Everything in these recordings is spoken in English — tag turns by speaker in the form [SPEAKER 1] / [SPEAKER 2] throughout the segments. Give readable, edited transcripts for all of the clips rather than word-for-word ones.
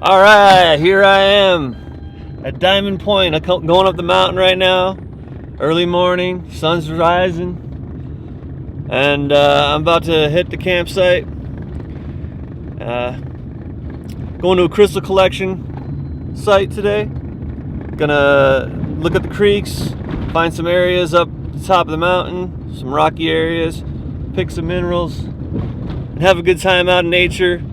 [SPEAKER 1] All right, here I am at Diamond Point. I'm going up the mountain right now. Early morning, sun's rising, and I'm about to hit the campsite. Going to a crystal collection site today. Gonna look at the creeks, find some areas up the top of the mountain, some rocky areas, pick some minerals, and have a good time out in nature.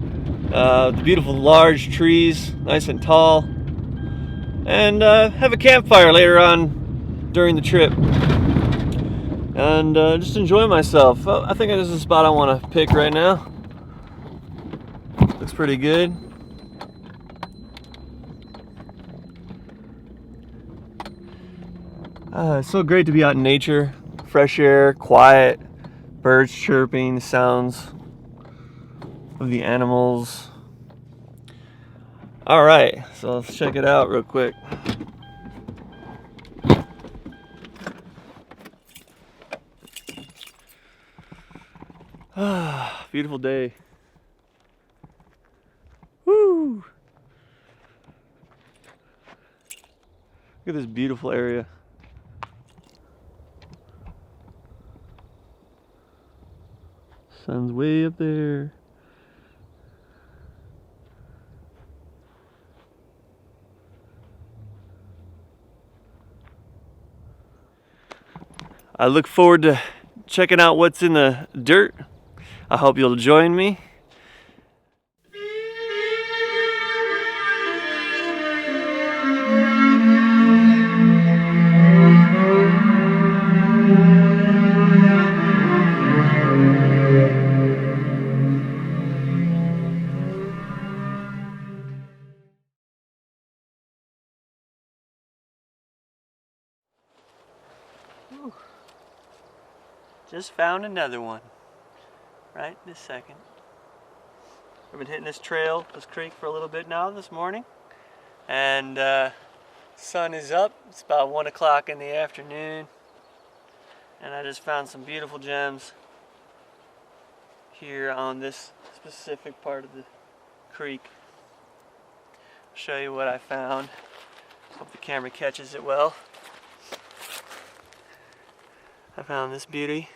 [SPEAKER 1] The beautiful large trees, nice and tall, and have a campfire later on during the trip, and just enjoy myself. I think this is a spot I want to pick right now. Looks pretty good. It's so great to be out in nature, fresh air, quiet, birds chirping, sounds of the animals. All right, so let's check it out real quick. Beautiful day. Woo! Look at this beautiful area. Sun's way up there. I look forward to checking out what's in the dirt. I hope you'll join me. Whew. Just found another one right this second. I've been hitting this trail, this creek for a little bit now this morning, and sun is up. It's about 1 o'clock in the afternoon, and I just found some beautiful gems here on this specific part of the creek. I'll show you what I found. Hope the camera catches it well. I found this beauty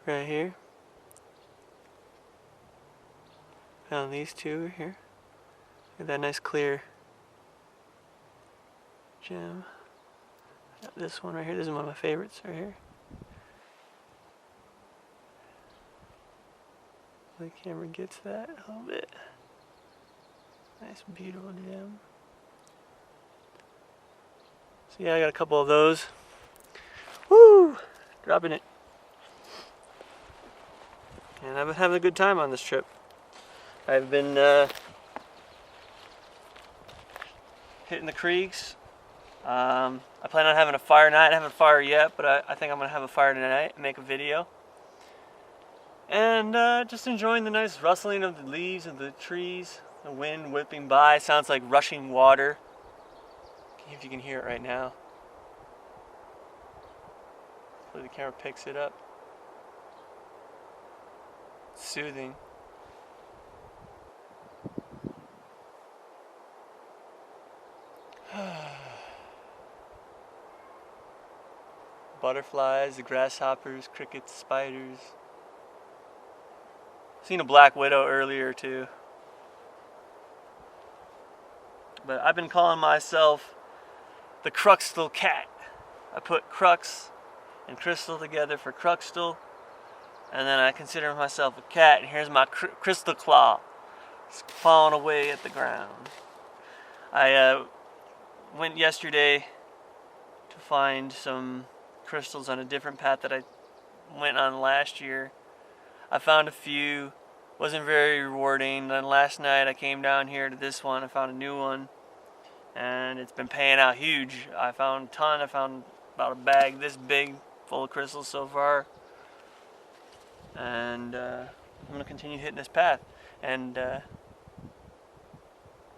[SPEAKER 1] right here. Found these two here. Look at that nice clear gem. Got this one right here. This is one of my favorites right here. The camera gets that a little bit. Nice, beautiful gem. So yeah, I got a couple of those. Woo! Dropping it. And I've been having a good time on this trip. I've been hitting the creeks. I plan on having a fire night. I haven't fire yet, but I think I'm going to have a fire tonight and make a video. And just enjoying the nice rustling of the leaves of the trees. The wind whipping by. Sounds like rushing water. See if you can hear it right now. Hopefully the camera picks it up. It's soothing. Butterflies, the grasshoppers, crickets, spiders. Seen a black widow earlier too. But I've been calling myself the Cruxtal cat. I put crux and crystal together for Cruxtal, and then I consider myself a cat, and here's my crystal claw. It's falling away at the ground. I went yesterday to find some crystals on a different path that I went on last year. I found a few, wasn't very rewarding. Then last night I came down here to this one, I found a new one, and it's been paying out huge. I found a ton. I found about a bag this big full of crystals so far, and I'm going to continue hitting this path and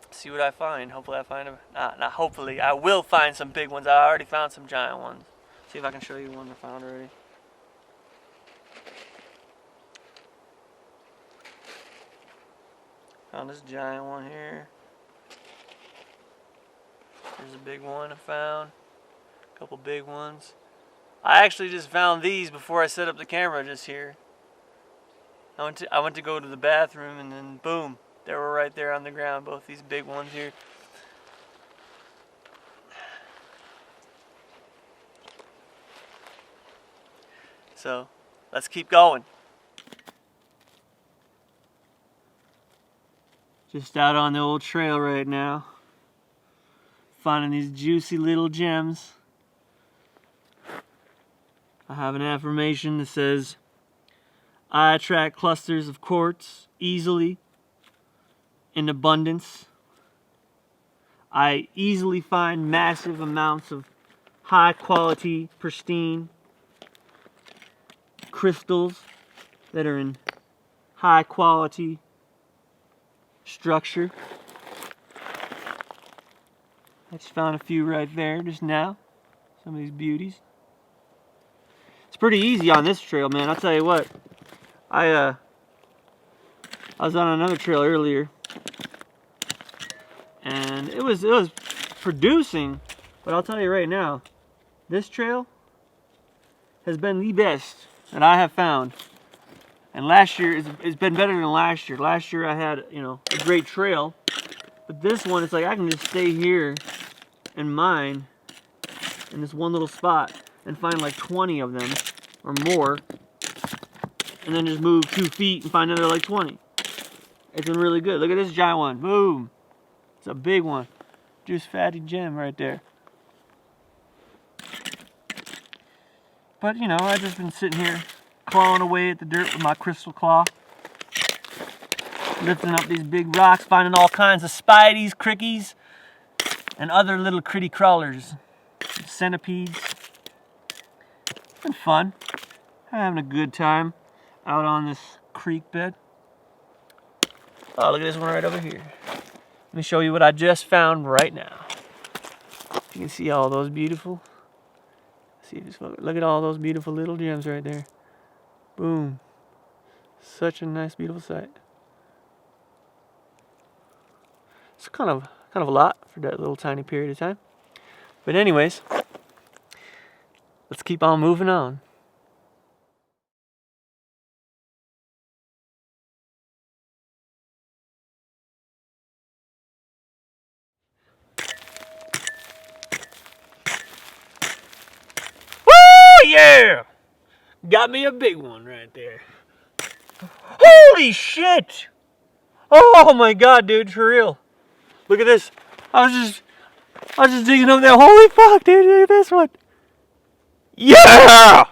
[SPEAKER 1] see what I find. Hopefully I find not hopefully, I will find some big ones. I already found some giant ones. See if I can show you one I found already. Found this giant one here. There's a big one I found. A couple big ones. I actually just found these before I set up the camera just here. I went to go to the bathroom and then boom, they were right there on the ground, both these big ones here. So, let's keep going. Just out on the old trail right now, finding these juicy little gems. I have an affirmation that says, I attract clusters of quartz easily, in abundance. I easily find massive amounts of high quality, pristine crystals that are in high quality structure. I just found a few right there just now. Some of these beauties. It's pretty easy on this trail, man. I'll tell you what. I was on another trail earlier, and it was producing, but I'll tell you right now, this trail has been the best that I have found. And last year it's been better than last year. Last year I had, you know, a great trail, but this one, it's like I can just stay here and mine in this one little spot and find like 20 of them or more, and then just move 2 feet and find another like 20. It's been really good. Look at this giant one. Boom. It's a big one. Juice fatty gem right there. But you know, I've just been sitting here clawing away at the dirt with my crystal claw, lifting up these big rocks, finding all kinds of spideys, crickies, and other little critty crawlers, centipedes. It's been fun. I'm having a good time out on this creek bed. Oh, look at this one right over here. Let me show you what I just found right now. You can see all those beautiful. See, just look at all those beautiful little gems right there. Boom. Such a nice, beautiful sight. It's kind of a lot for that little tiny period of time. But anyways, let's keep on moving on. Woo! Yeah! Got me a big one right there. Holy shit! Oh my god, dude, for real. Look at this. I was just digging up there. Holy fuck, dude, look at this one. Yeah!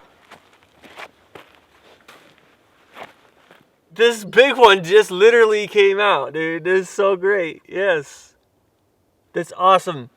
[SPEAKER 1] This big one just literally came out, dude. This is so great. Yes. That's awesome.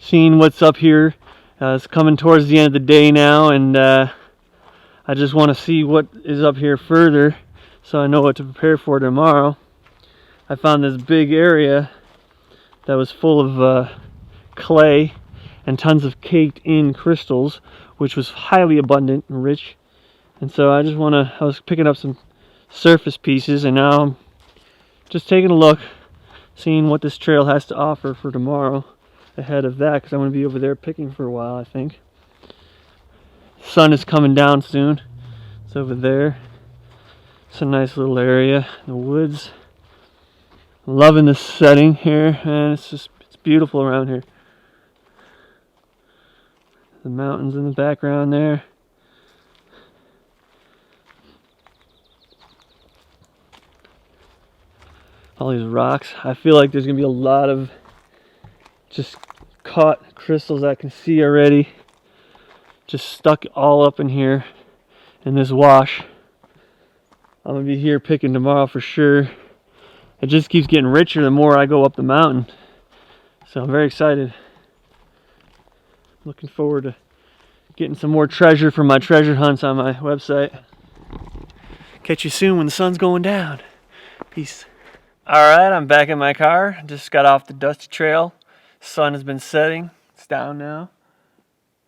[SPEAKER 1] Seeing what's up here. It's coming towards the end of the day now, and I just want to see what is up here further so I know what to prepare for tomorrow. I found this big area that was full of clay and tons of caked in crystals, which was highly abundant and rich. And so I was picking up some surface pieces, and now I'm just taking a look, seeing what this trail has to offer for tomorrow ahead of that, because I'm going to be over there picking for a while, I think. Sun is coming down soon. It's over there. It's a nice little area in the woods. I'm loving this setting here, and it's beautiful around here. The mountains in the background there. All these rocks. I feel like there's going to be a lot of just caught crystals I can see already. Just stuck all up in here in this wash. I'm going to be here picking tomorrow for sure. It just keeps getting richer the more I go up the mountain. So I'm very excited. looking forward to getting some more treasure for my treasure hunts on my website. Catch you soon when the sun's going down. Peace. Alright, I'm back in my car. Just got off the dusty trail. Sun has been setting. It's down now.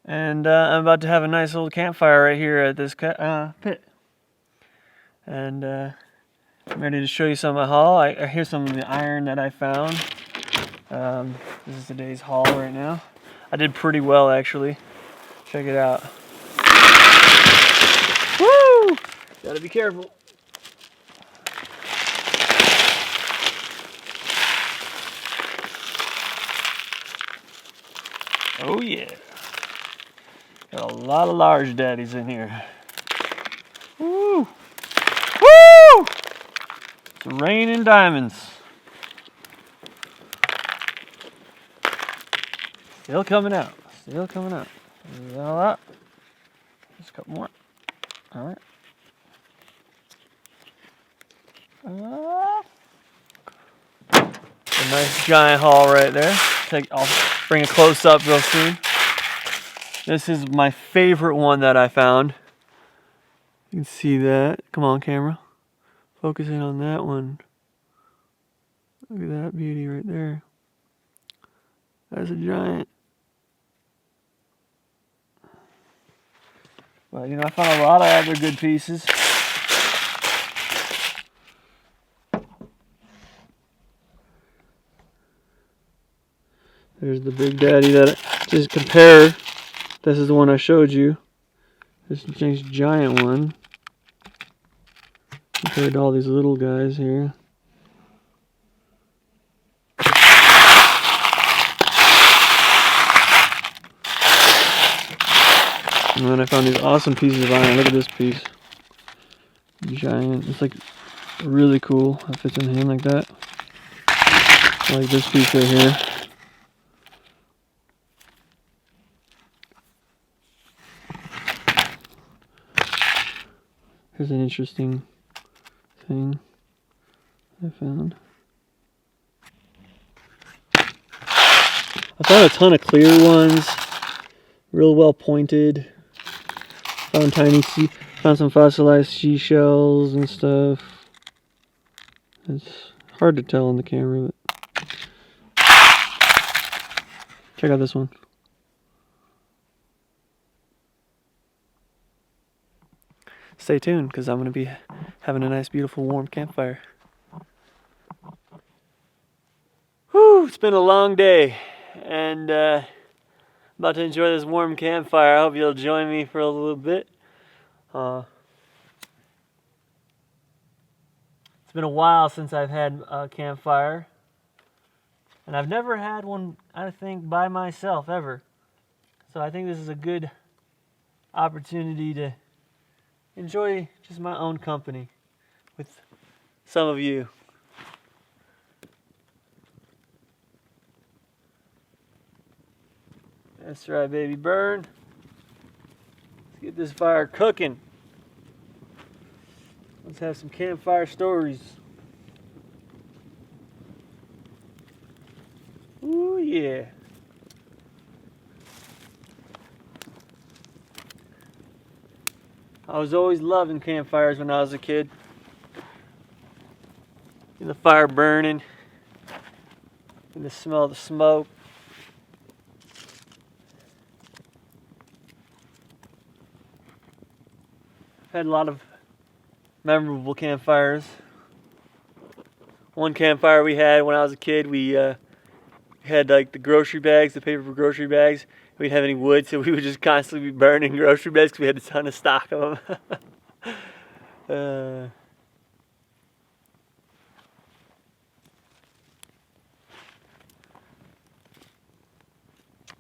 [SPEAKER 1] And I'm about to have a nice old campfire right here at this pit. And I'm ready to show you some of my haul. Here's some of the iron that I found. This is today's haul right now. I did pretty well, actually. Check it out. Woo! Gotta be careful. Oh yeah. Got a lot of large daddies in here. Woo! Woo! It's raining diamonds. Still coming out. Still coming out. Is that all that? Just a couple more. Alright. A nice giant haul right there. I'll bring a close up real soon. This is my favorite one that I found. You can see that. Come on, camera. Focus in on that one. Look at that beauty right there. That's a giant. Well, you know, I found a lot of other good pieces. There's the big daddy that just compare. This is the one I showed you. This nice giant one. Compared to all these little guys here. And then I found these awesome pieces of iron. Look at this piece. Giant. It's like really cool. It fits in the hand like that. I like this piece right here. Here's an interesting thing I found. I found a ton of clear ones. Real well pointed. Found found some fossilized seashells and stuff. It's hard to tell on the camera, but check out this one. Stay tuned, because I'm going to be having a nice, beautiful, warm campfire. Whew, it's been a long day, and about to enjoy this warm campfire. I hope you'll join me for a little bit. It's been a while since I've had a campfire, and I've never had one, I think, by myself ever. So I think this is a good opportunity to enjoy just my own company with some of you. That's right, baby, burn. Let's get this fire cooking. Let's have some campfire stories. Ooh, yeah. I was always loving campfires when I was a kid. And the fire burning. And the smell of the smoke. I've had a lot of memorable campfires. One campfire we had when I was a kid, we had like the grocery bags, the paper grocery bags. We didn't have any wood, so we would just constantly be burning grocery bags because we had a ton of stock of them.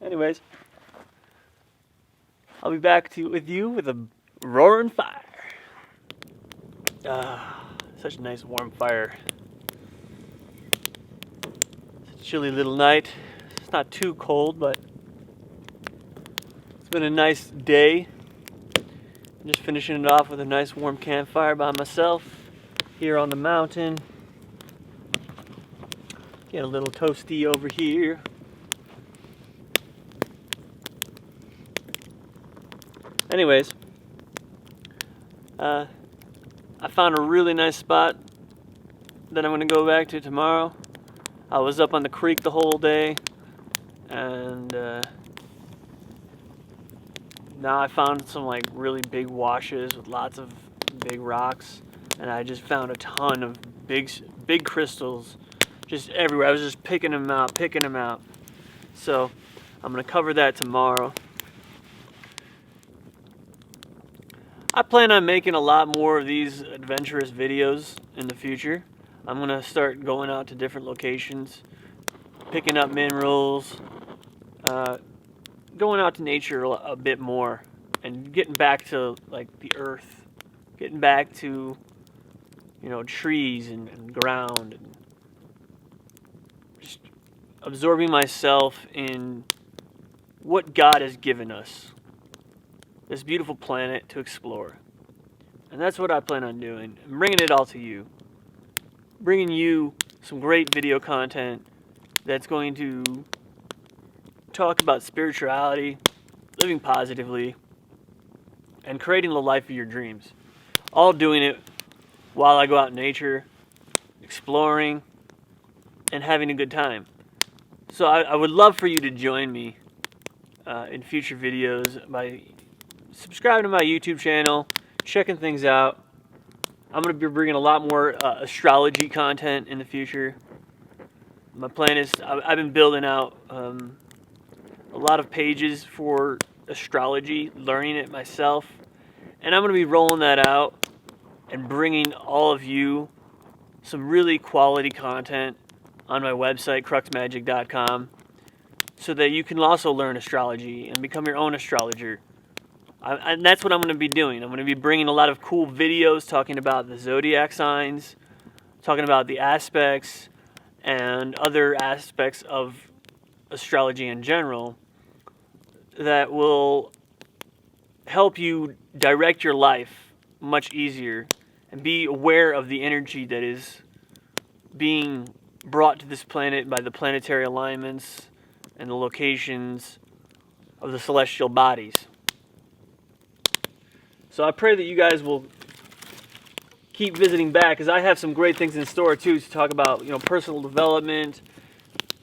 [SPEAKER 1] Anyways, I'll be back with you with a roaring fire. Such a nice warm fire. It's a chilly little night. It's not too cold, but it's been a nice day. I'm just finishing it off with a nice warm campfire by myself here on the mountain. Get a little toasty over here. Anyways, I found a really nice spot that I'm going to go back to tomorrow. I was up on the creek the whole day, and now I found some like really big washes with lots of big rocks, and I just found a ton of big crystals just everywhere. I was just picking them out. So I'm going to cover that tomorrow. I plan on making a lot more of these adventurous videos in the future. I'm going to start going out to different locations, picking up minerals, going out to nature a bit more, and getting back to like the earth, getting back to, you know, trees and ground, and just absorbing myself in what God has given us, this beautiful planet to explore. And that's what I plan on doing, and bringing it all to you. Bringing you some great video content that's going to talk about spirituality, living positively, and creating the life of your dreams. All doing it while I go out in nature, exploring, and having a good time. So I would love for you to join me in future videos by subscribing to my YouTube channel, checking things out. I'm going to be bringing a lot more astrology content in the future. My plan is, I've been building out a lot of pages for astrology, learning it myself. And I'm going to be rolling that out and bringing all of you some really quality content on my website, cruxmagic.com, so that you can also learn astrology and become your own astrologer. And that's what I'm going to be doing. I'm going to be bringing a lot of cool videos talking about the zodiac signs, talking about the aspects and other aspects of astrology in general that will help you direct your life much easier and be aware of the energy that is being brought to this planet by the planetary alignments and the locations of the celestial bodies. So I pray that you guys will keep visiting back, because I have some great things in store too to talk about, you know, personal development,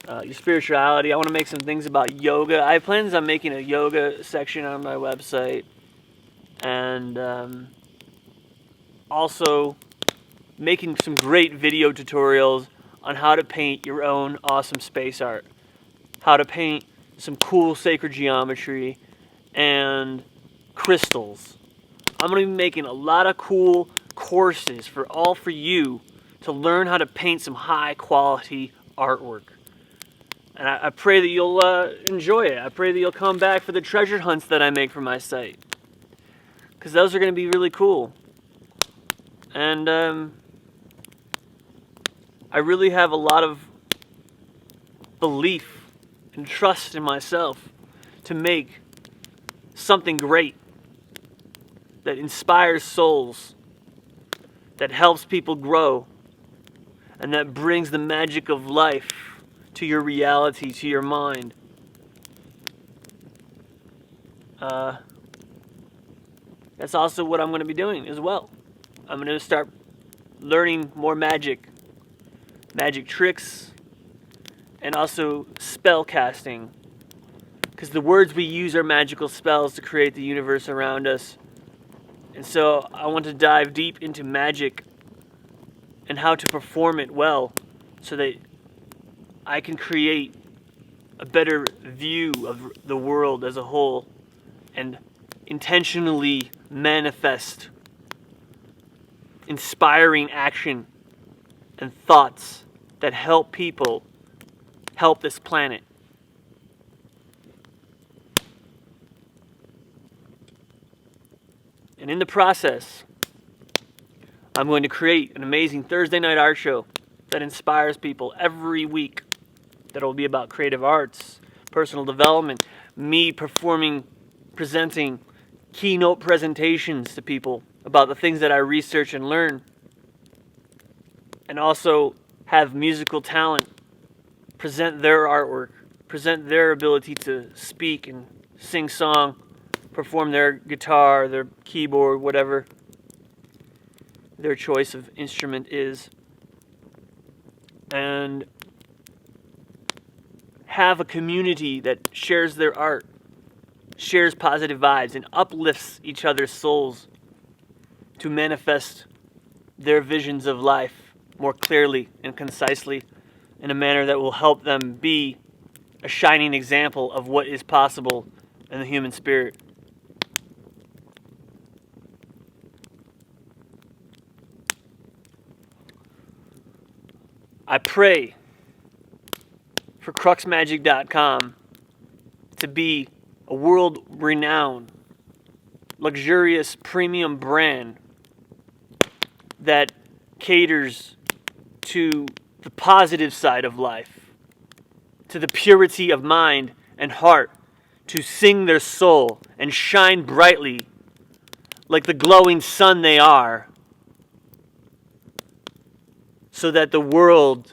[SPEAKER 1] your spirituality. I want to make some things about yoga. I have plans on making a yoga section on my website, and also making some great video tutorials on how to paint your own awesome space art, how to paint some cool sacred geometry and crystals. I'm going to be making a lot of cool courses for you to learn how to paint some high quality artwork. And I pray that you'll enjoy it. I pray that you'll come back for the treasure hunts that I make for my site, because those are going to be really cool. And I really have a lot of belief and trust in myself to make something great that inspires souls, that helps people grow, and that brings the magic of life to your reality, to your mind. That's also what I'm going to be doing as well. I'm going to start learning more magic tricks, and also spell casting, because the words we use are magical spells to create the universe around us. And so I want to dive deep into magic and how to perform it well, so that I can create a better view of the world as a whole and intentionally manifest inspiring action and thoughts that help people, help this planet. And in the process, I'm going to create an amazing Thursday night art show that inspires people every week. That will be about creative arts, personal development, me presenting keynote presentations to people about the things that I research and learn, and also have musical talent present their artwork, present their ability to speak and sing song, perform their guitar, their keyboard, whatever their choice of instrument is, and have a community that shares their art, shares positive vibes, and uplifts each other's souls to manifest their visions of life more clearly and concisely in a manner that will help them be a shining example of what is possible in the human spirit. I pray for cruxmagic.com to be a world-renowned, luxurious premium brand that caters to the positive side of life, to the purity of mind and heart, to sing their soul and shine brightly like the glowing sun they are, so that the world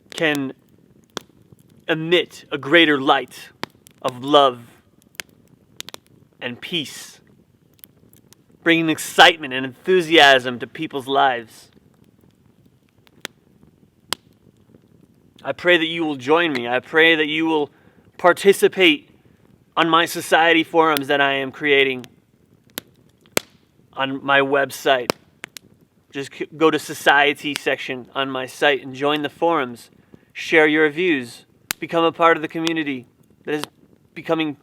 [SPEAKER 1] can emit a greater light of love and peace, bringing excitement and enthusiasm to people's lives. I pray that you will join me. I pray that you will participate on my society forums that I am creating on my website. Just go to society section on my site and join the forums. Share your views. Become a part of the community that is becoming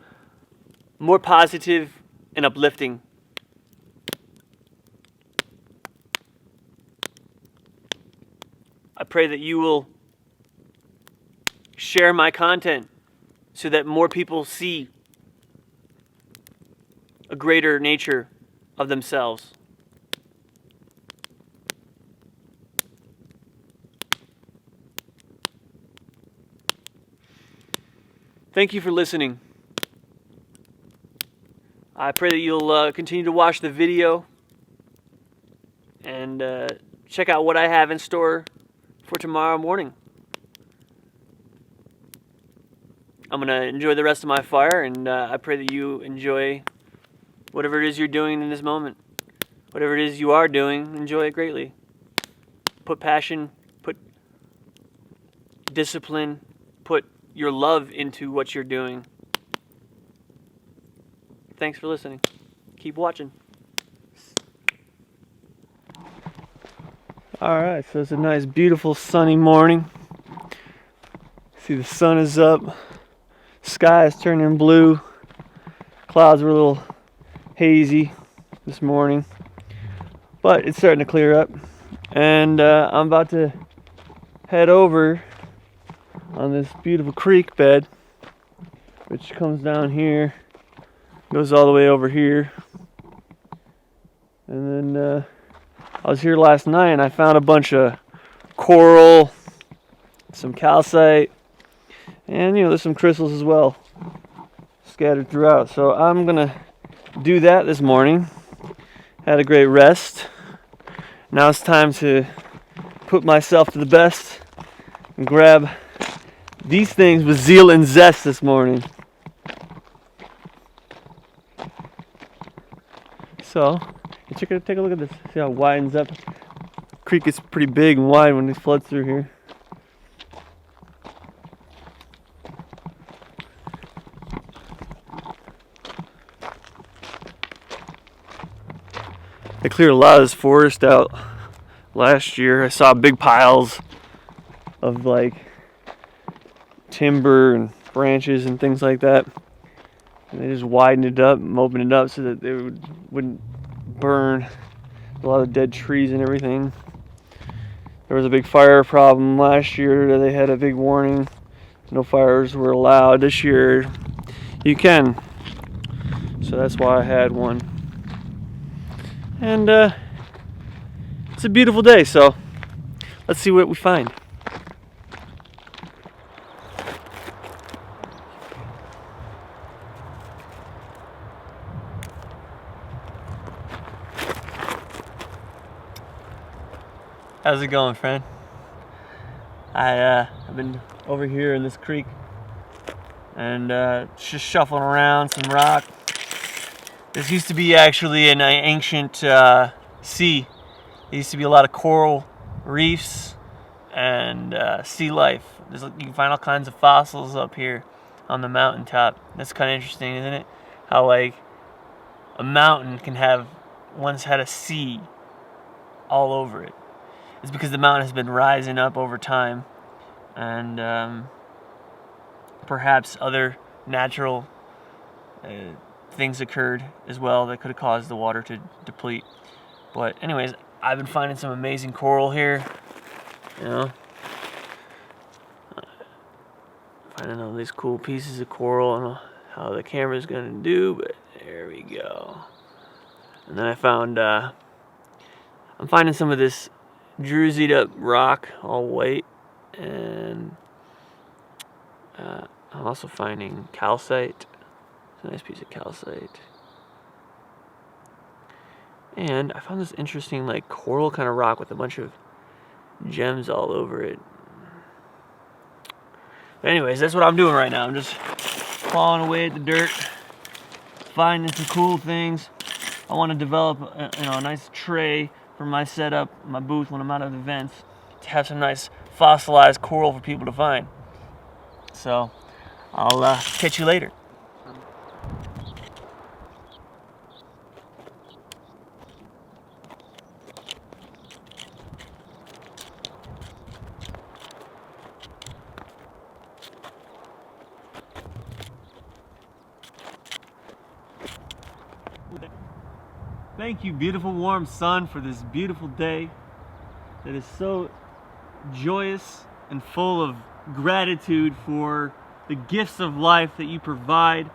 [SPEAKER 1] more positive and uplifting. I pray that you will share my content so that more people see a greater nature of themselves. Thank you for listening. I pray that you'll continue to watch the video and check out what I have in store for tomorrow morning. I'm going to enjoy the rest of my fire, and I pray that you enjoy whatever it is you're doing in this moment. Whatever it is you are doing, enjoy it greatly. Put passion, put discipline, put your love into what you're doing. Thanks for listening. Keep watching. Alright, so it's a nice, beautiful, sunny morning. See, the sun is up. Sky is turning blue. Clouds were a little hazy this morning, but it's starting to clear up. And I'm about to head over on this beautiful creek bed, which comes down here, goes all the way over here. And then I was here last night and I found a bunch of coral, some calcite, and there's some crystals as well scattered throughout. So I'm gonna do that this morning. Had a great rest. Now it's time to put myself to the best and grab these things with zeal and zest this morning. So, take a look at this. See how it widens up. Creek is pretty big and wide when it floods through here. They cleared a lot of this forest out last year. I saw big piles of like timber and branches and things like that. And they just widened it up and opened it up so that they wouldn't burn a lot of dead trees and everything. There was a big fire problem last year. They had a big warning. No fires were allowed. This year you can. So that's why I had one. And it's a beautiful day, so let's see what we find. How's it going, friend? I've been over here in this creek and just shuffling around some rock, This used to be actually an ancient sea. There used to be a lot of coral reefs and sea life. You can find all kinds of fossils up here on the mountaintop. That's kind of interesting, isn't it? How like a mountain can have once had a sea all over it. It's because the mountain has been rising up over time, and perhaps other natural things occurred as well that could have caused the water to deplete. But anyways, I've been finding some amazing coral here. You know, finding all these cool pieces of coral. I don't know how the camera's gonna do, but there we go. And then I found, I'm finding some of this drusied up rock, all white, and I'm also finding calcite. It's a nice piece of calcite. And I found this interesting, like, coral kind of rock with a bunch of gems all over it. But anyways, that's what I'm doing right now. I'm just clawing away at the dirt, finding some cool things. I want to develop a nice tray for my setup, my booth when I'm out of events, to have some nice fossilized coral for people to find. So I'll catch you later. Thank you, beautiful warm sun, for this beautiful day that is so joyous and full of gratitude for the gifts of life that you provide.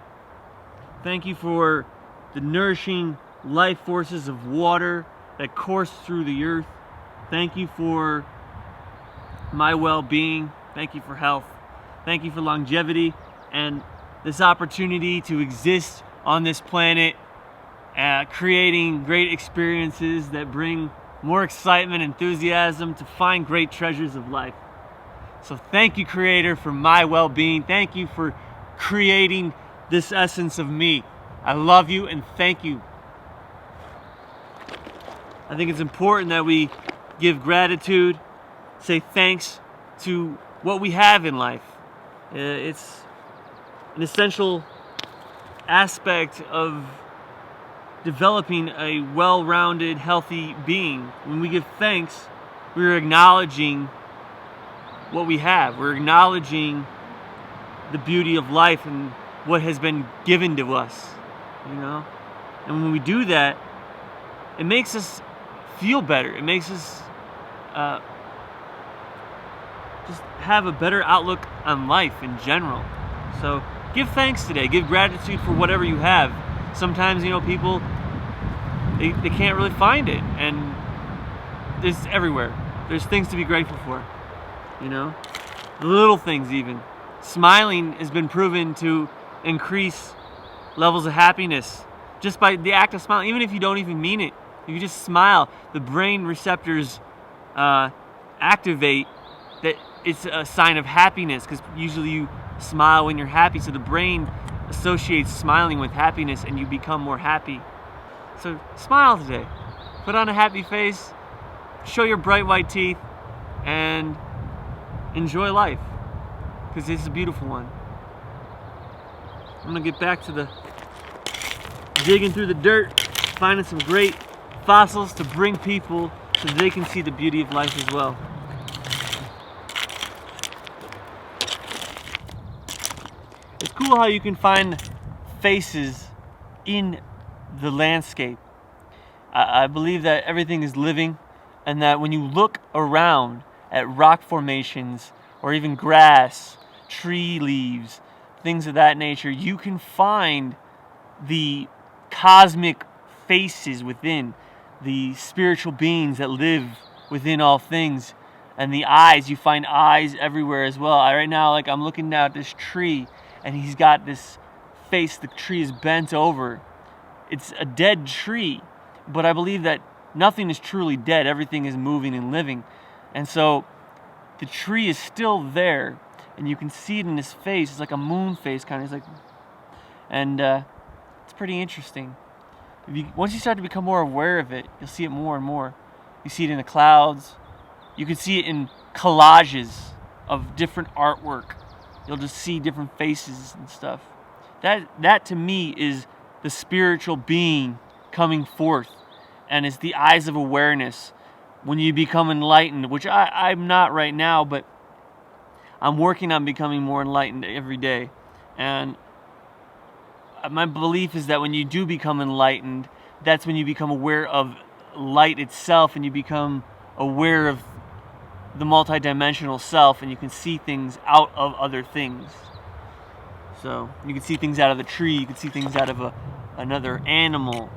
[SPEAKER 1] Thank you for the nourishing life forces of water that course through the earth. Thank you for my well-being. Thank you for health. Thank you for longevity and this opportunity to exist on this planet, creating great experiences that bring more excitement, enthusiasm to find great treasures of life. So thank you, Creator, for my well-being. Thank you for creating this essence of me. I love you and thank you. I think it's important that we give gratitude, say thanks to what we have in life. It's an essential aspect of developing a well-rounded, healthy being. When we give thanks, we're acknowledging what we have. We're acknowledging the beauty of life and what has been given to us, you know? And when we do that, it makes us feel better. It makes us just have a better outlook on life in general. So give thanks today. Give gratitude for whatever you have. Sometimes, you know, people, they can't really find it, and it's everywhere. There's things to be grateful for, you know? The little things even. Smiling has been proven to increase levels of happiness just by the act of smiling. Even if you don't even mean it, if you just smile, the brain receptors activate that it's a sign of happiness, because usually you smile when you're happy, so the brain associates smiling with happiness and you become more happy. So smile today. Put on a happy face, show your bright white teeth, and enjoy life, because it's a beautiful one. I'm gonna get back to the digging through the dirt, finding some great fossils to bring people so they can see the beauty of life as well. It's cool how you can find faces in the landscape. I believe that everything is living, and that when you look around at rock formations or even grass, tree leaves, things of that nature, you can find the cosmic faces within, the spiritual beings that live within all things. And the eyes, you find eyes everywhere as well. Right now, like, I'm looking down at this tree, and he's got this face. The tree is bent over. It's a dead tree, but I believe that nothing is truly dead. Everything is moving and living. And so the tree is still there, and you can see it in his face. It's like a moon face, kind of. It's like, and it's pretty interesting. Once you start to become more aware of it, you'll see it more and more. You see it in the clouds. You can see it in collages of different artwork. You'll just see different faces and stuff. That to me is the spiritual being coming forth, and it's the eyes of awareness. When you become enlightened, which I'm not right now, but I'm working on becoming more enlightened every day. And my belief is that when you do become enlightened, that's when you become aware of light itself, and you become aware of the multidimensional self, and you can see things out of other things. So you can see things out of the tree, you can see things out of another animal,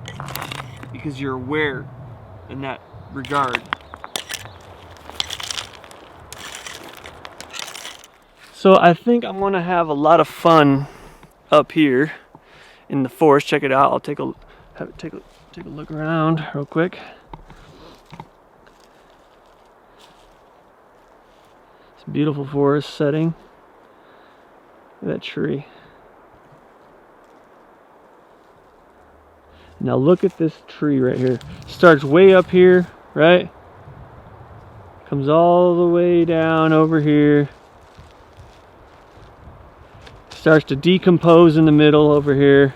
[SPEAKER 1] because you're aware in that regard. So I think I'm gonna have a lot of fun up here in the forest. Check it out. I'll take a look around real quick. It's a beautiful forest setting. Look at that tree. Now look at this tree right here. Starts way up here, right? Comes all the way down over here. Starts to decompose in the middle over here.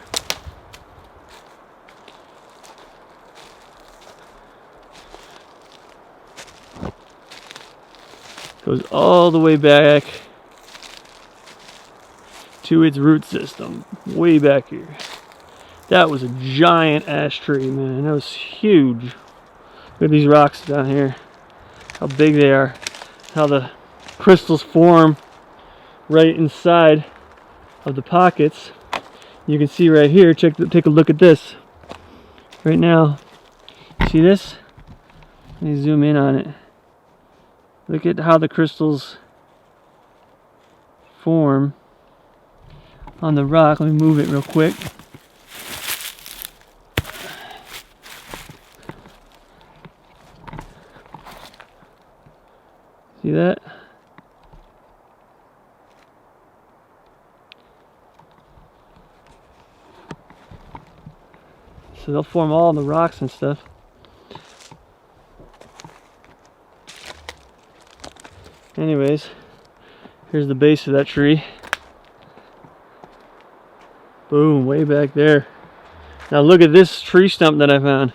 [SPEAKER 1] Goes all the way back to its root system, way back here. That was a giant ash tree, man. That was huge. Look at these rocks down here. How big they are. How the crystals form right inside of the pockets. You can see right here. Take a look at this. Right now. See this? Let me zoom in on it. Look at how the crystals form on the rock. Let me move it real quick. See that? So they'll form all the rocks and stuff. Anyways, here's the base of that tree. Boom, way back there. Now look at this tree stump that I found.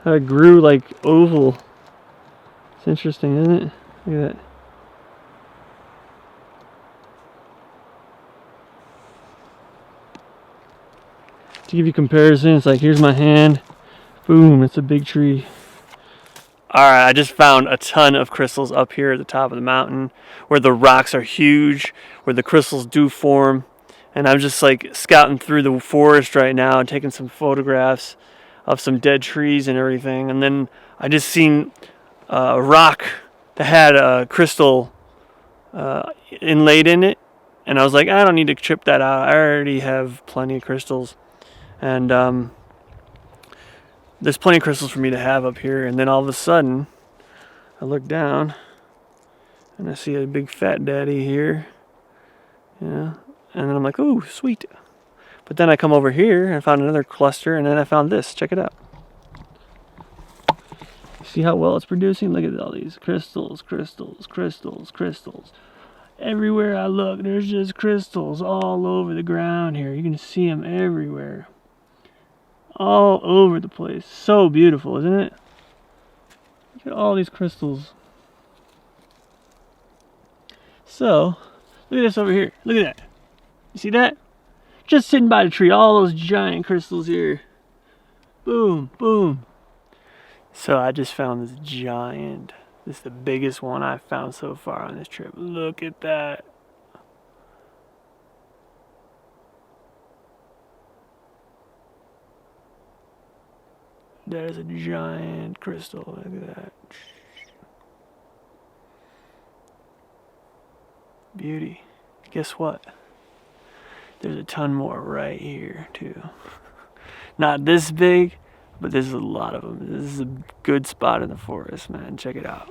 [SPEAKER 1] How it grew like oval. It's interesting, isn't it? Look at that. To give you comparison, it's like here's my hand. Boom, it's a big tree. Alright, I just found a ton of crystals up here at the top of the mountain where the rocks are huge, where the crystals do form. And I'm just like scouting through the forest right now and taking some photographs of some dead trees and everything. And then I just seen a rock that had a crystal inlaid in it. And I was like, I don't need to chip that out. I already have plenty of crystals. And there's plenty of crystals for me to have up here. And then all of a sudden, I look down and I see a big fat daddy here. Yeah. And then I'm like, ooh, sweet. But then I come over here and found another cluster, and then I found this. Check it out. See how well it's producing? Look at all these crystals, crystals, crystals, crystals. Everywhere I look, there's just crystals all over the ground here. You can see them everywhere. All over the place. So beautiful, isn't it? Look at all these crystals. So, look at this over here. Look at that. You see that? Just sitting by the tree, all those giant crystals here. Boom, boom. So I just found this giant. This is the biggest one I've found so far on this trip. Look at that. That is a giant crystal. Look at that. Beauty. Guess what? There's a ton more right here too. Not this big, but there's a lot of them. This is a good spot in the forest, man. Check it out.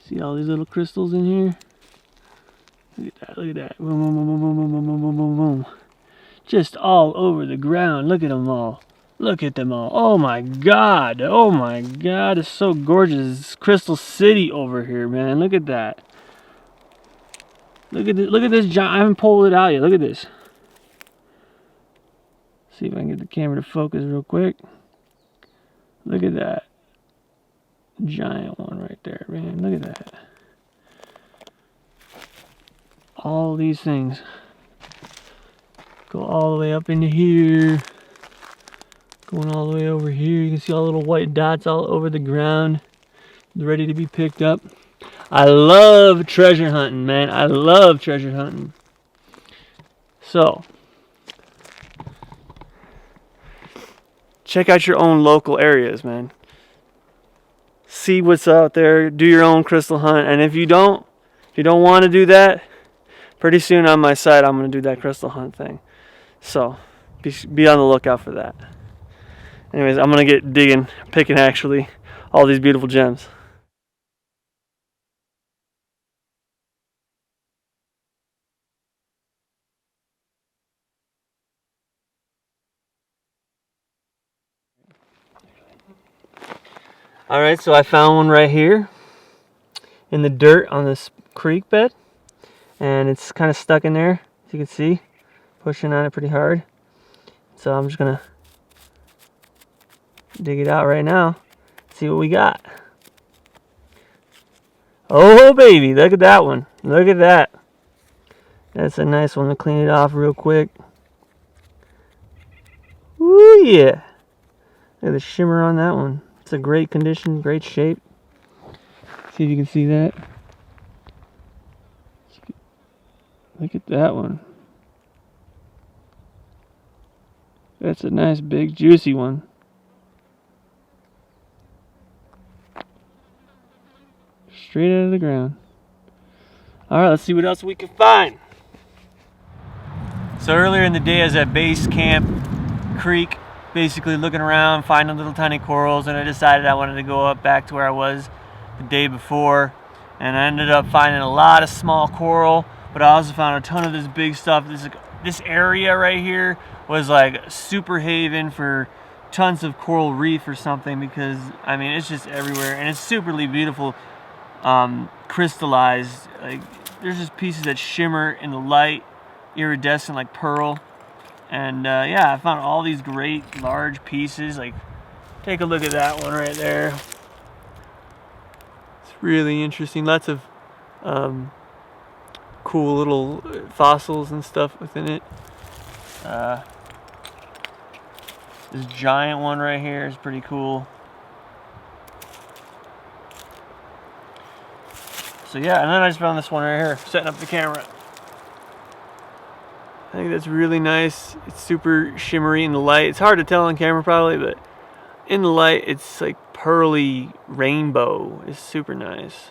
[SPEAKER 1] See all these little crystals in here? Look at that. Boom, boom, boom, boom, boom, boom, boom, boom, boom, boom. Just all over the ground. Look at them all. Look at them all. Oh my God. Oh my God. It's so gorgeous. It's Crystal City over here, man. Look at that. Look at this. Look at this giant. I haven't pulled it out yet. Look at this. See if I can get the camera to focus real quick. Look at that. Giant one right there, man. Look at that. All these things go all the way up into here. Going all the way over here. You can see all the little white dots all over the ground. Ready to be picked up. I love treasure hunting, man. I love treasure hunting. So, check out your own local areas, man. See what's out there. Do your own crystal hunt. And if you don't want to do that, pretty soon on my site, I'm going to do that crystal hunt thing. So, be on the lookout for that. Anyways, I'm going to get digging, picking actually all these beautiful gems. Alright, so I found one right here in the dirt on this creek bed. And it's kind of stuck in there, as you can see. Pushing on it pretty hard. So I'm just going to dig it out right now. See what we got. Oh baby, look at that one. Look at that. That's a nice one. To clean it off real quick. Ooh yeah. Look at the shimmer on that one. It's a great condition, great shape. See if you can see that. Look at that one. That's a nice big juicy one. Straight out of the ground. Alright, let's see what else we can find. So earlier in the day I was at Base Camp Creek, basically looking around, finding little tiny corals, and I decided I wanted to go up back to where I was the day before. And I ended up finding a lot of small coral, but I also found a ton of this big stuff. This area right here was like super haven for tons of coral reef or something, because I mean it's just everywhere and it's superly beautiful, crystallized. Like there's just pieces that shimmer in the light, iridescent like pearl. And yeah, I found all these great large pieces. Like, take a look at that one right there. It's really interesting. Lots of cool little fossils and stuff within it. This giant one right here is pretty cool. So yeah, and then I just found this one right here, setting up the camera. I think that's really nice. It's super shimmery in the light. It's hard to tell on camera probably, but in the light it's like pearly rainbow. It's super nice.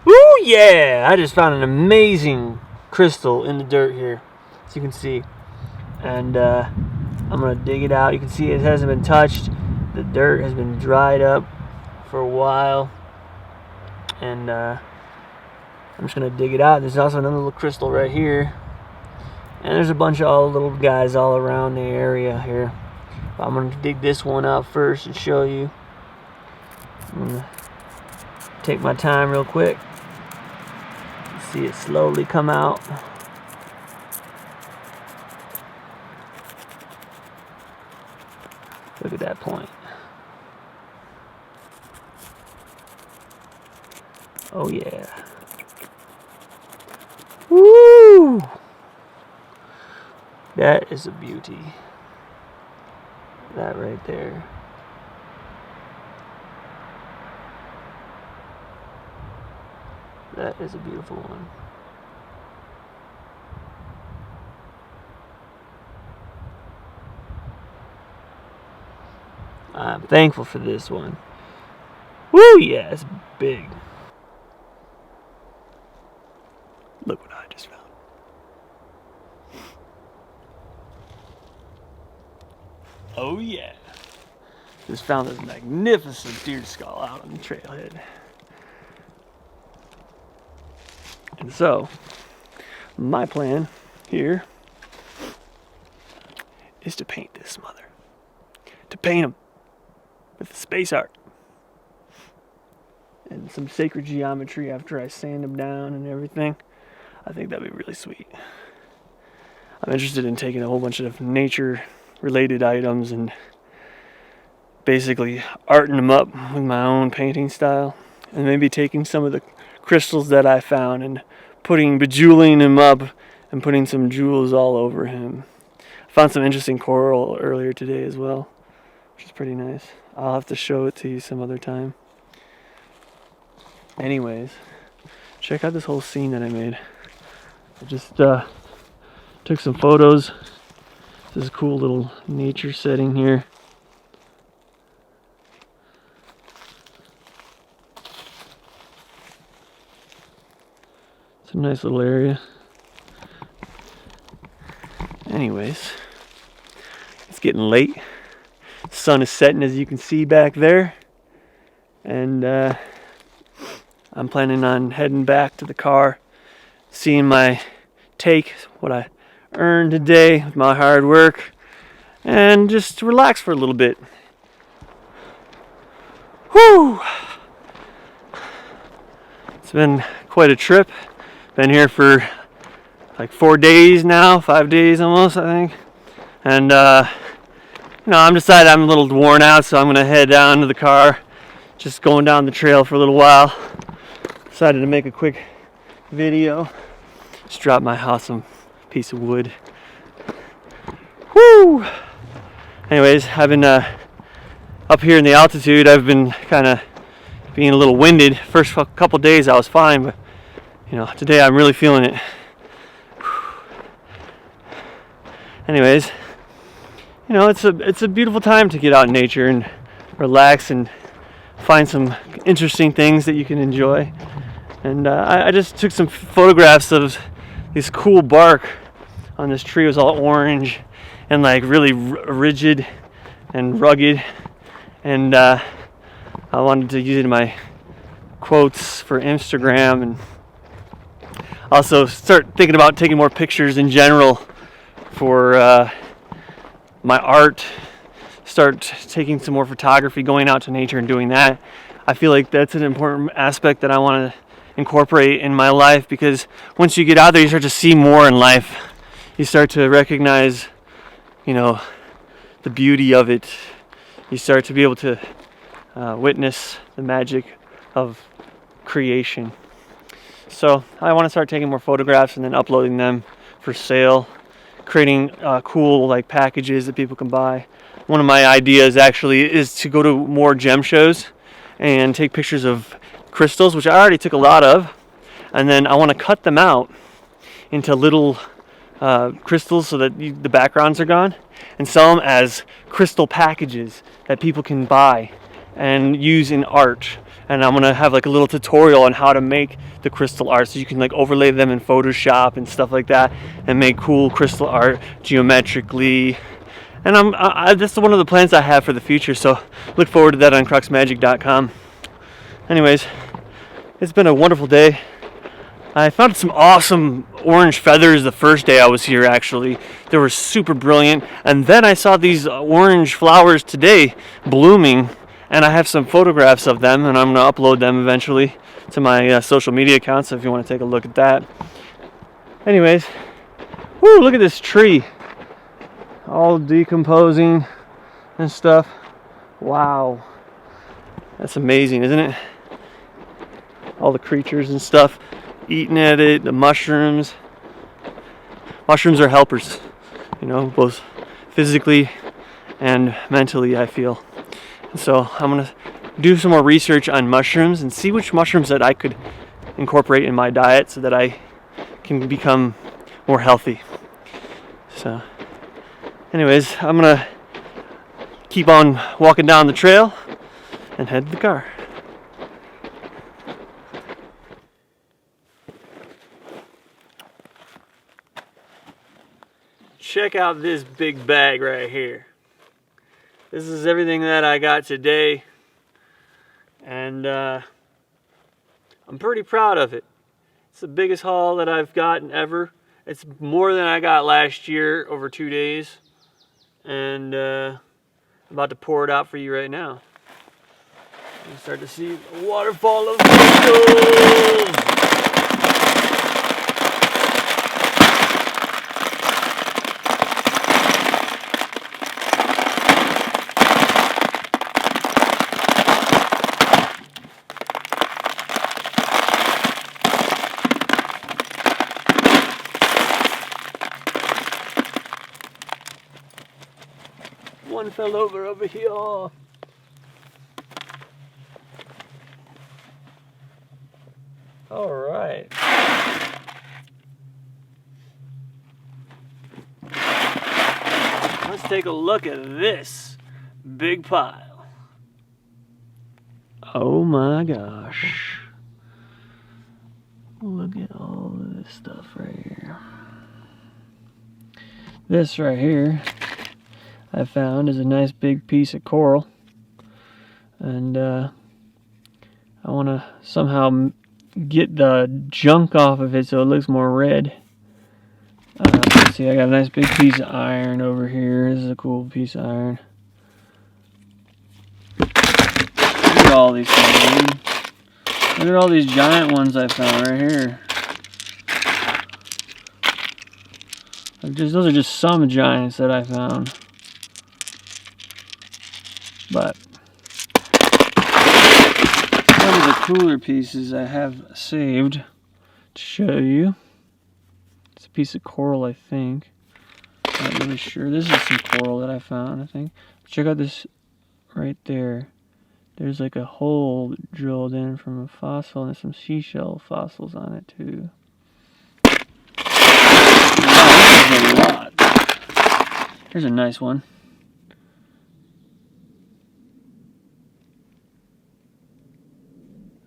[SPEAKER 1] Woo yeah! I just found an amazing crystal in the dirt here, as you can see. And I'm gonna dig it out. You can see it hasn't been touched. The dirt has been dried up for a while. And I'm just going to dig it out. There's also another little crystal right here. And there's a bunch of all little guys all around the area here. But I'm going to dig this one out first and show you. I'm going to take my time real quick. See it slowly come out. Look at that point. Oh yeah. Woo! That is a beauty. That right there. That is a beautiful one. I'm thankful for this one. Woo! Yeah, it's big. Look what I just found. Oh yeah. Just found this magnificent deer skull out on the trailhead. And so, my plan here is to paint this mother. To paint him with space art. And some sacred geometry after I sand them down and everything. I think that'd be really sweet. I'm interested in taking a whole bunch of nature related items and basically arting them up with my own painting style. And maybe taking some of the crystals that I found and bejeweling him up and putting some jewels all over him. I found some interesting coral earlier today as well, which is pretty nice. I'll have to show it to you some other time. Anyways, check out this whole scene that I made. I just took some photos. This is a cool little nature setting here. It's a nice little area. Anyways, it's getting late. The sun is setting, as you can see back there. And I'm planning on heading back to the car, seeing my take, what I earned today with my hard work, and just relax for a little bit. Whew! It's been quite a trip. Been here for like 4 days now, 5 days almost, I think. And I'm decided I'm a little worn out, so I'm gonna head down to the car. Just going down the trail for a little while. Decided to make a quick video. Just dropped my awesome piece of wood. Woo! Anyways, I've been up here in the altitude. I've been kind of being a little winded. First couple days I was fine, but today I'm really feeling it. Anyways, it's a beautiful time to get out in nature and relax and find some interesting things that you can enjoy. And I just took some photographs of this cool bark on this tree. It was all orange and like really rigid and rugged. And I wanted to use it in my quotes for Instagram, and also start thinking about taking more pictures in general for my art. Start taking some more photography, going out to nature and doing that. I feel like that's an important aspect that I want to incorporate in my life, because once you get out there, you start to see more in life. You start to recognize, the beauty of it. You start to be able to witness the magic of creation. So I want to start taking more photographs and then uploading them for sale, creating cool packages that people can buy. One of my ideas actually is to go to more gem shows and take pictures of crystals, which I already took a lot of, and then I want to cut them out into little crystals so that the backgrounds are gone, and sell them as crystal packages that people can buy and use in art. And I'm gonna have a little tutorial on how to make the crystal art, so you can overlay them in Photoshop and stuff like that, and make cool crystal art geometrically. And that's one of the plans I have for the future. So look forward to that on cruxmagic.com. Anyways, it's been a wonderful day. I found some awesome orange feathers the first day I was here, actually. They were super brilliant. And then I saw these orange flowers today blooming, and I have some photographs of them, and I'm going to upload them eventually to my social media accounts, so if you want to take a look at that. Anyways, whoo, look at this tree. All decomposing and stuff. Wow. That's amazing, isn't it? All the creatures and stuff eating at it, the mushrooms. Mushrooms are helpers, both physically and mentally, I feel. And so I'm going to do some more research on mushrooms and see which mushrooms that I could incorporate in my diet so that I can become more healthy. So anyways, I'm going to keep on walking down the trail and head to the car. Check out this big bag right here. This is everything that I got today, and I'm pretty proud of it. It's the biggest haul that I've gotten ever. It's more than I got last year over 2 days. And I'm about to pour it out for you right now. You start to see a waterfall of vehicles. One fell over here. All right. Let's take a look at this big pile. Oh my gosh. Look at all of this stuff right here. This right here I found is a nice big piece of coral. And I want to somehow get the junk off of it so it looks more red. Let's see, I got a nice big piece of iron over here. This is a cool piece of iron. Look at all these things, dude. Look at all these giant ones I found right here. Those are just some giants that I found. But some of the cooler pieces I have saved to show you. It's a piece of coral, I think. Not really sure. This is some coral that I found, I think. Check out this right there. There's like a hole drilled in from a fossil, and there's some seashell fossils on it too. Wow, this is a lot. Here's a nice one.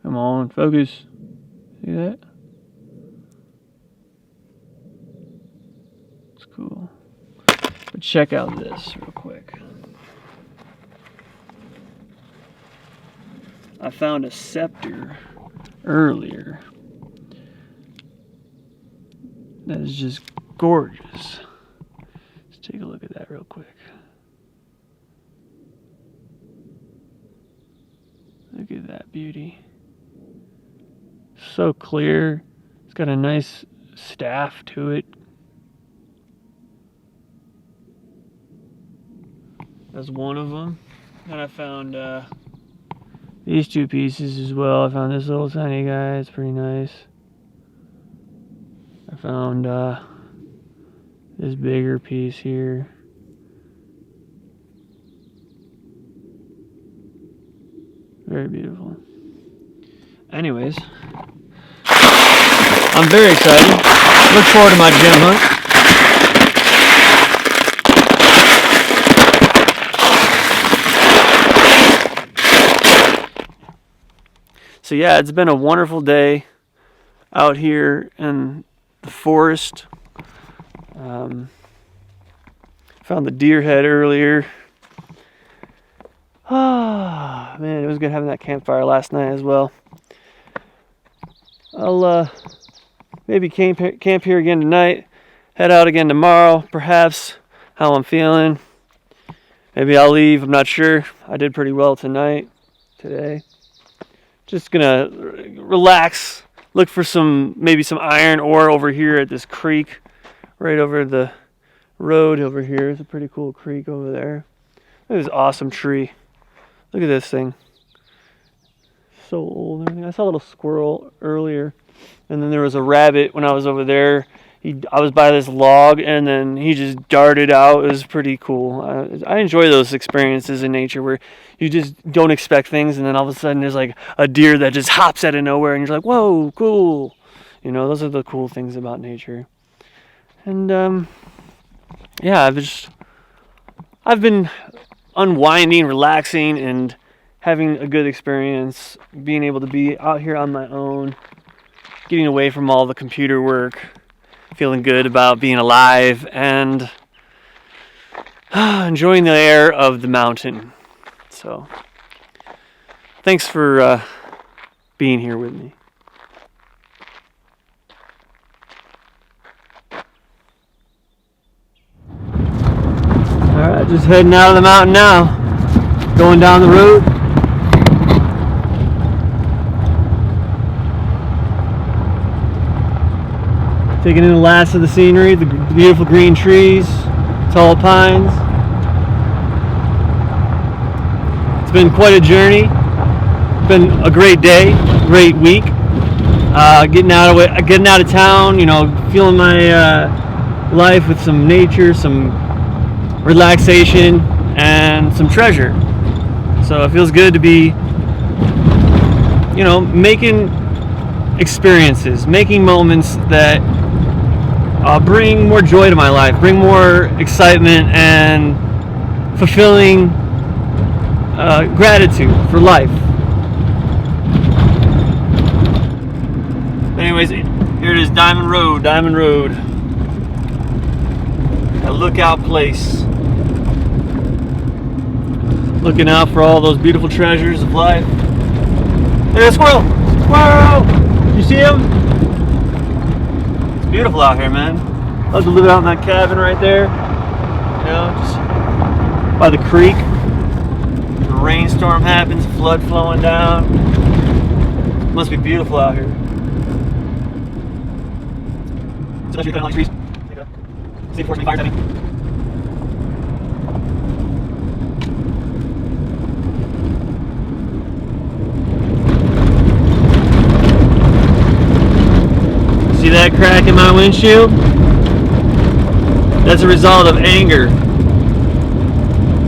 [SPEAKER 1] Come on, focus. See that? It's cool. But check out this real quick. I found a scepter earlier that is just gorgeous. Let's take a look at that real quick. Look at that beauty. So clear. It's got a nice staff to it. That's one of them. Then I found these two pieces as well. I found this little tiny guy. It's pretty nice. I found this bigger piece here. Very beautiful. Anyways, I'm very excited. Look forward to my gem hunt. So yeah, it's been a wonderful day out here in the forest. Found the deer head earlier. Ah, man, it was good having that campfire last night as well. I'll maybe camp here again tonight. Head out again tomorrow, perhaps. How I'm feeling. Maybe I'll leave. I'm not sure. I did pretty well today. Just gonna relax. Look for maybe some iron ore over here at this creek, right over the road over here. It's a pretty cool creek over there. Look at this awesome tree. Look at this thing. So old and everything. I saw a little squirrel earlier, and then there was a rabbit when I was over there. I was by this log, and then he just darted out. It was pretty cool. I enjoy those experiences in nature where you just don't expect things, and then all of a sudden there's like a deer that just hops out of nowhere, and you're like, whoa, cool. You know, those are the cool things about nature. And yeah, I've been unwinding, relaxing, and having a good experience, being able to be out here on my own, getting away from all the computer work, feeling good about being alive, and enjoying the air of the mountain. So, thanks for being here with me. Alright, just heading out of the mountain now. Going down the road. Taking in the last of the scenery, the beautiful green trees, tall pines. It's been quite a journey. It's been a great day, great week. Getting out of town, you know, feeling my life with some nature, some relaxation, and some treasure. So it feels good to be, you know, making experiences, making moments that bring more joy to my life, bring more excitement and fulfilling gratitude for life. Anyways, here it is, Diamond Road. A lookout place. Looking out for all those beautiful treasures of life. There's a squirrel! Squirrel! You see him? It's beautiful out here, man. I love to live out in that cabin right there. You know, just by the creek. The rainstorm happens, flood flowing down. It must be beautiful out here. So you're cutting all these trees. See before any fires having. See that crack in my windshield? That's a result of anger.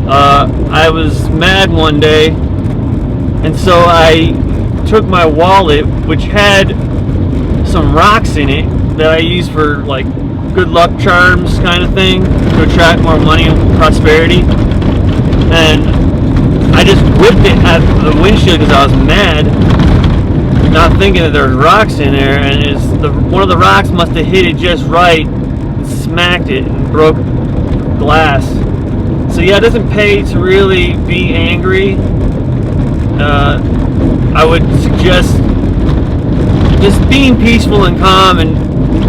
[SPEAKER 1] I was mad one day, and so I took my wallet, which had some rocks in it that I use for like good luck charms kind of thing to attract more money and prosperity, and I just whipped it at the windshield because I was mad, not thinking that there was rocks in there, and one of the rocks must have hit it just right, smacked it, and broke glass. So yeah, it doesn't pay to really be angry. I would suggest just being peaceful and calm and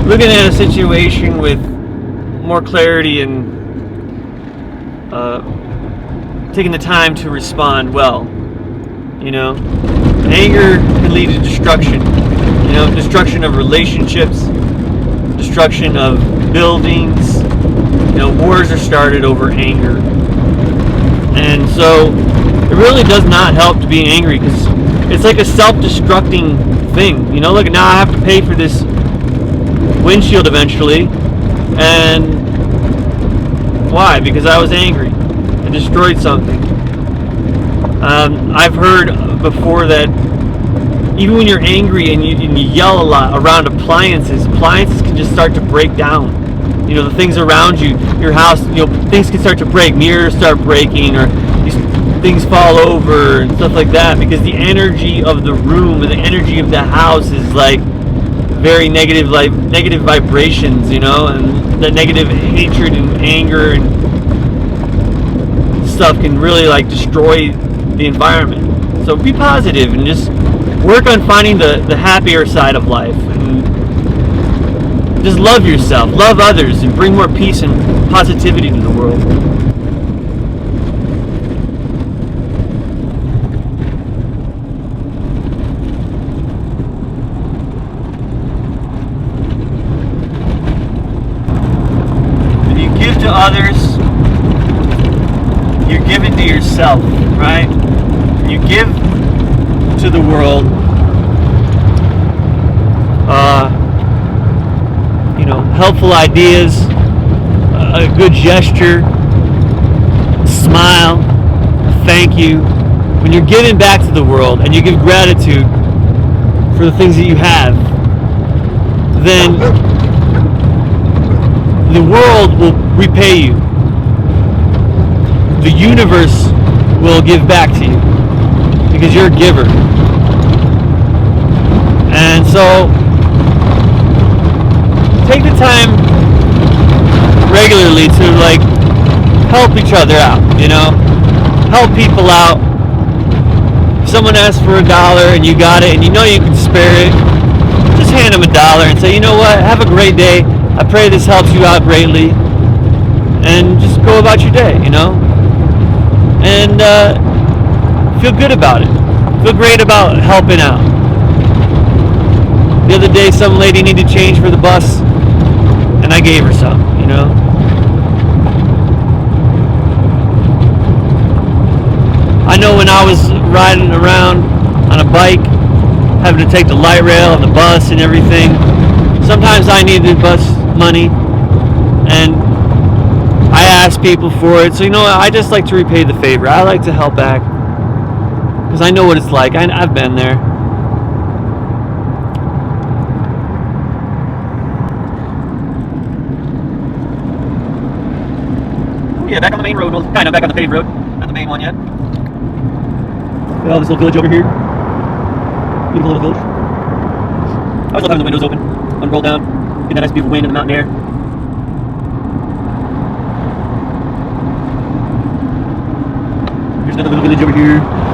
[SPEAKER 1] looking at a situation with more clarity and taking the time to respond well. You know, anger can lead to destruction. You know, destruction of relationships, destruction of buildings. You know, wars are started over anger. And so it really does not help to be angry, because it's like a self-destructing thing. You know, look, now I have to pay for this windshield eventually, and why? Because I was angry. I destroyed something. I've heard before that even when you're angry and you yell a lot around appliances can just start to break down. You know, the things around you, your house, you know, things can start to break, mirrors start breaking, or things fall over and stuff like that, because the energy of the room and the energy of the house is like very negative, like negative vibrations, you know, and the negative hatred and anger and stuff can really like destroy the environment. So be positive and just work on finding the happier side of life, and just love yourself, love others, and bring more peace and positivity to the world. When you give to others, you're giving to yourself, right? You give to the world, you know, helpful ideas, a good gesture, smile, thank you. When you're giving back to the world and you give gratitude for the things that you have, then the world will repay you. The universe will give back to you, because you're a giver. And so take the time regularly to like help each other out, you know, help people out. If someone asks for $1 and you got it and you know you can spare it, just hand them $1 and say, you know what, have a great day, I pray this helps you out greatly.
[SPEAKER 2] and just go about your day, you know, and feel good about it. Feel great about helping out. The other day, some lady needed change for the bus, and I gave her some, you know. I know when I was riding around on a bike, having to take the light rail and the bus and everything, sometimes I needed bus money, and I asked people for it. So, you know, I just like to repay the favor. I like to help back, because I know what it's like. I've been there. Yeah, back on the main road. Well, kind of back on the paved road. Not the main one yet. Oh, this little village over here. Beautiful little village. I always love having the windows open. One roll down. Get that nice beautiful wind in the mountain air. Here's another little village over here.